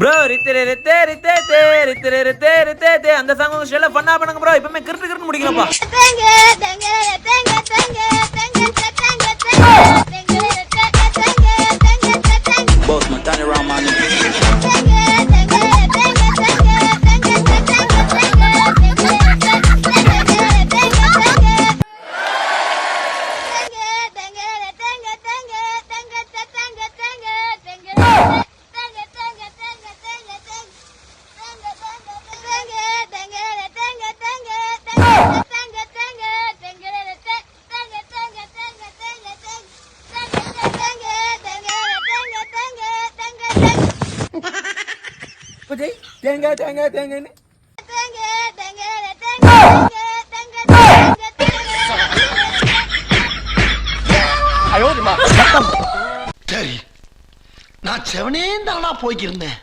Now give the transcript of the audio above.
Bro ரித்தே அந்த song ஸ்டைல ஃபன்னா பண்ணுங்க ப்ரோ. இப்பமே கிறுட்டு முடிக்கிறப்பா. Boss man, turn around, man. தேங்க சரி, நான் செவனே தானா போய்க்கிருந்தேன்.